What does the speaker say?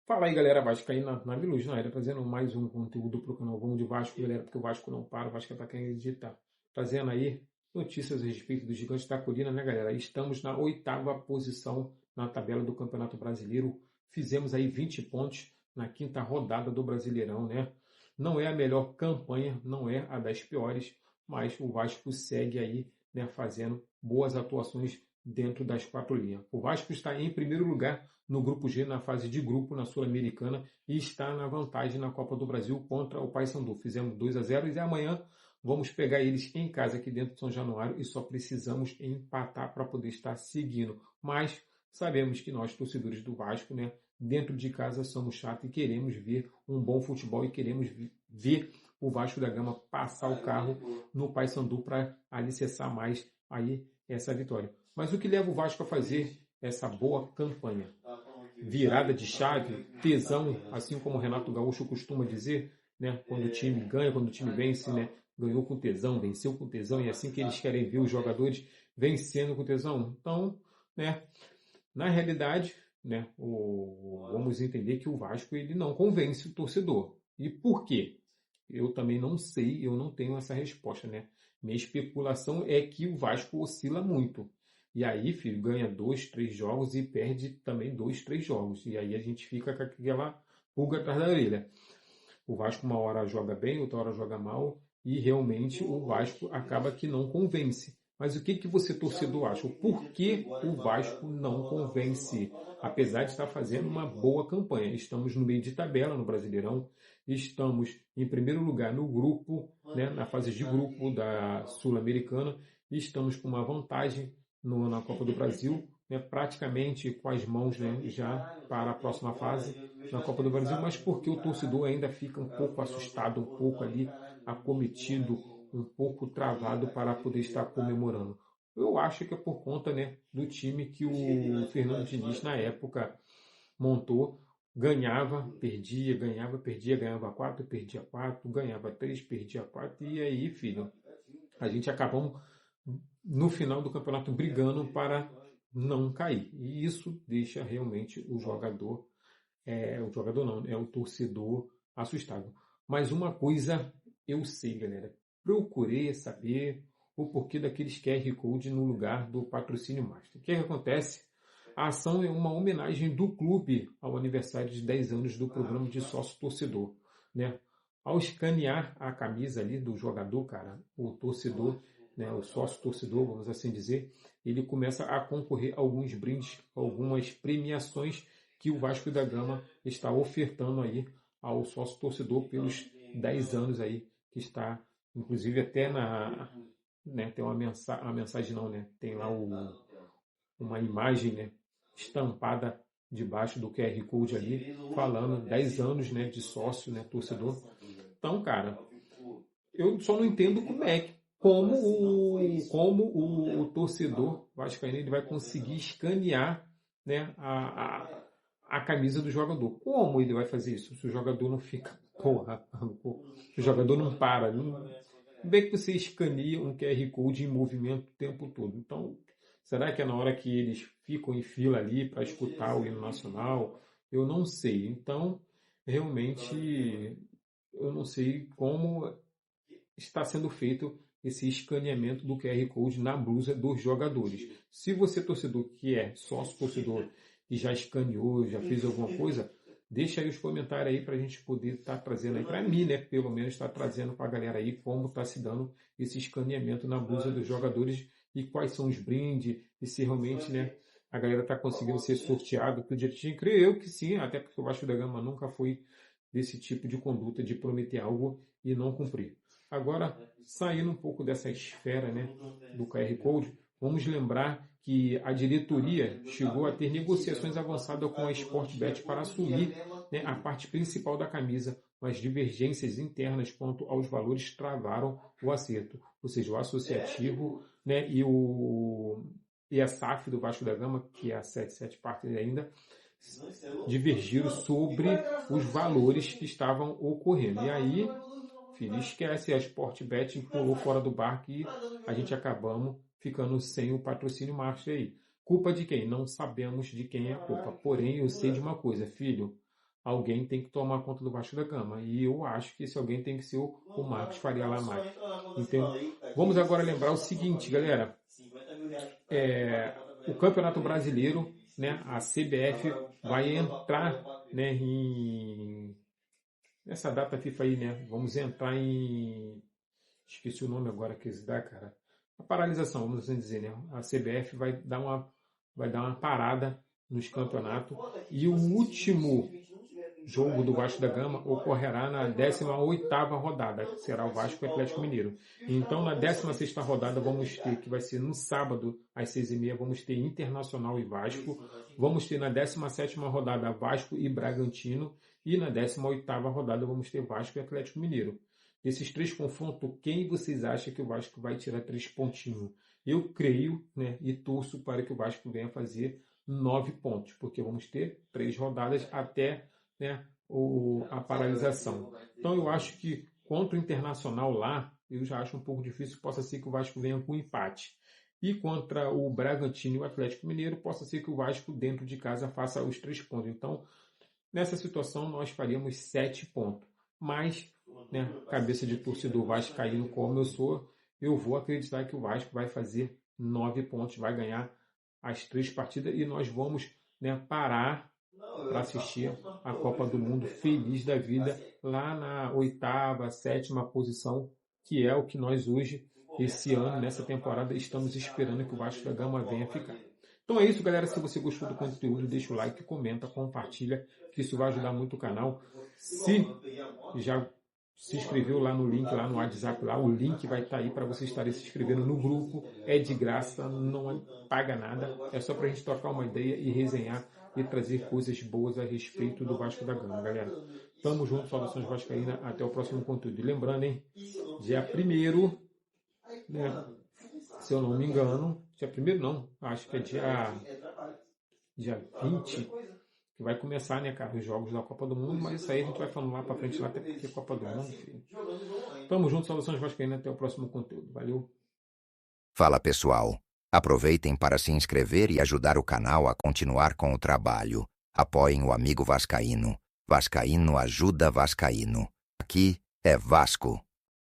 Fala aí, galera, Vascaína na Viluz, na área, trazendo mais um conteúdo para o canal Vamos de Vasco, galera, porque o Vasco não para, o Vasco está querendo editar. Trazendo aí notícias a respeito dos Gigantes da Colina, né, galera? Estamos na 8ª posição na tabela do Campeonato Brasileiro. Fizemos aí 20 pontos na 5ª rodada do Brasileirão, né? Não é a melhor campanha, não é a das piores, mas o Vasco segue aí, né, fazendo boas atuações dentro das 4 linhas. O Vasco está em primeiro lugar no Grupo G, na fase de grupo, na Sul-Americana, e está na vantagem na Copa do Brasil contra o Paysandu. Fizemos 2-0 e amanhã vamos pegar eles em casa aqui dentro de São Januário e só precisamos empatar para poder estar seguindo. Mas sabemos que nós, torcedores do Vasco, né, dentro de casa somos chatos e queremos ver um bom futebol e queremos ver o Vasco da Gama passar o carro no Paysandu para alicerçar mais aí essa vitória. Mas o que leva o Vasco a fazer essa boa campanha? Virada de chave, tesão, assim como o Renato Gaúcho costuma dizer, né? Quando o time ganha, quando o time vence, né? Ganhou com tesão, venceu com tesão, e é assim que eles querem ver os jogadores vencendo com tesão. Então, né? Na realidade, né? Vamos entender que o Vasco ele não convence o torcedor. E por quê? Eu também não sei, eu não tenho essa resposta, né? Minha especulação é que o Vasco oscila muito. E aí, filho, ganha 2, 3 jogos e perde também 2, 3 jogos. E aí a gente fica com aquela pulga atrás da orelha. O Vasco uma hora joga bem, outra hora joga mal. E realmente o Vasco acaba que não convence. Mas o que você, torcedor, acha? Por que o Vasco não convence? Apesar de estar fazendo uma boa campanha. Estamos no meio de tabela no Brasileirão. Estamos em primeiro lugar no grupo, né, na fase de grupo da Sul-Americana. Estamos com uma vantagem na Copa do Brasil, né, praticamente com as mãos, né, já para a próxima fase na Copa do Brasil, mas porque o torcedor ainda fica um pouco assustado, um pouco ali acometido, um pouco travado para poder estar comemorando. Eu acho que é por conta, né, do time que o Fernando Diniz na época montou, ganhava, perdia, ganhava 4, perdia 4, ganhava 3, perdia 4, e aí, filho, a gente acabou no final do campeonato brigando para não cair. E isso deixa realmente o jogador não, é o torcedor assustado. Mas uma coisa eu sei, galera, procurei saber o porquê daqueles QR Code no lugar do patrocínio master. O que acontece? A ação é uma homenagem do clube ao aniversário de 10 anos do programa de sócio-torcedor, né? Ao escanear a camisa ali do jogador, cara, o torcedor, né, o sócio-torcedor, vamos assim dizer, ele começa a concorrer a alguns brindes, algumas premiações que o Vasco da Gama está ofertando aí ao sócio-torcedor pelos 10 anos aí, que está, inclusive até né, tem uma mensagem não, né, tem lá uma imagem, né, estampada debaixo do QR Code ali, falando 10 anos, né, de sócio, né, torcedor. Então, cara, eu só não entendo como o torcedor vascaíno ele vai conseguir escanear, né, a camisa do jogador. Como ele vai fazer isso? Se o jogador não fica, se o jogador não para, não vê que você escaneia um QR Code em movimento o tempo todo. Então, será que é na hora que eles ficam em fila ali para escutar o hino nacional? Eu não sei. Então, realmente, eu não sei como está sendo feito esse escaneamento do QR Code na blusa dos jogadores. Se você, torcedor, que é sócio-torcedor e já escaneou, já fez alguma coisa, deixa aí os comentários aí para a gente poder estar trazendo aí, para mim, né, pelo menos, estar trazendo para a galera aí como está se dando esse escaneamento na blusa dos jogadores e quais são os brindes e se realmente, né, a galera está conseguindo ser sorteado do direitinho. Creio eu que sim, até porque o Vasco da Gama nunca foi desse tipo de conduta de prometer algo e não cumprir. Agora, saindo um pouco dessa esfera, né, do QR Code, vamos lembrar que a diretoria chegou a ter negociações avançadas com a Sportbet para assumir, né, a parte principal da camisa, mas divergências internas quanto aos valores travaram o acerto. Ou seja, o associativo, né, e a SAF do Vasco da Gama, que é a 77 Partners ainda, divergiram sobre os valores que estavam ocorrendo. E aí, filho, esquece, a Sportbet pulou fora do barco e a gente acabamos ficando sem o patrocínio master aí. Culpa de quem? Não sabemos de quem é a culpa. Porém, eu sei de uma coisa, filho, alguém tem que tomar conta do Vasco da Gama. E eu acho que esse alguém tem que ser o Marcos Faria Lamar. Então, vamos agora lembrar o seguinte, galera. O Campeonato Brasileiro, né, a CBF vai entrar, né, nessa data FIFA aí, né? Vamos entrar em... Esqueci o nome agora que eles dá, cara. A paralisação, vamos assim dizer, né? A CBF vai dar uma parada nos campeonatos. E o último jogo do Vasco da Gama ocorrerá na 18ª rodada, que será o Vasco e o Atlético Mineiro. Então, na 16ª rodada, vamos ter, que vai ser no sábado, às 6h30, vamos ter Internacional e Vasco. Vamos ter na 17ª rodada Vasco e Bragantino. E na 18ª rodada vamos ter Vasco e Atlético Mineiro. Desses 3 confrontos, quem vocês acham que o Vasco vai tirar 3 pontinhos? Eu creio, né, e torço para que o Vasco venha fazer 9 pontos, porque vamos ter 3 rodadas até, né, a paralisação. Então eu acho que contra o Internacional lá, eu já acho um pouco difícil, possa ser que o Vasco venha com empate. E contra o Bragantino e o Atlético Mineiro, possa ser que o Vasco dentro de casa faça os 3 pontos. Então, nessa situação, nós faríamos 7 pontos. Mas, né, cabeça de torcedor vascaíno como eu sou, eu vou acreditar que o Vasco vai fazer 9 pontos, vai ganhar as 3 partidas e nós vamos, né, parar para assistir a Copa do Mundo feliz da vida lá na 8ª, 7ª posição, que é o que nós hoje, esse ano, nessa temporada, estamos esperando que o Vasco da Gama venha ficar. Então é isso, galera. Se você gostou do conteúdo, deixa o like, comenta, compartilha, que isso vai ajudar muito o canal. Se já se inscreveu lá no link, lá no WhatsApp, lá, o link vai estar aí para você estar se inscrevendo no grupo. É de graça, não paga nada. É só para a gente trocar uma ideia e resenhar e trazer coisas boas a respeito do Vasco da Gama, galera. Tamo junto, saudações vascaína, até o próximo conteúdo. E lembrando, hein, dia 1º, né, se eu não me engano, dia 1º não, acho que é dia 20, que vai começar, né, cara, os jogos da Copa do Mundo, mas isso aí a gente vai falando lá pra frente, lá até porque é Copa do Mundo, filho. Tamo junto, saudações vascaína, até o próximo conteúdo. Valeu. Fala, pessoal. Aproveitem para se inscrever e ajudar o canal a continuar com o trabalho. Apoiem o amigo vascaíno. Vascaíno ajuda vascaíno. Aqui é Vasco.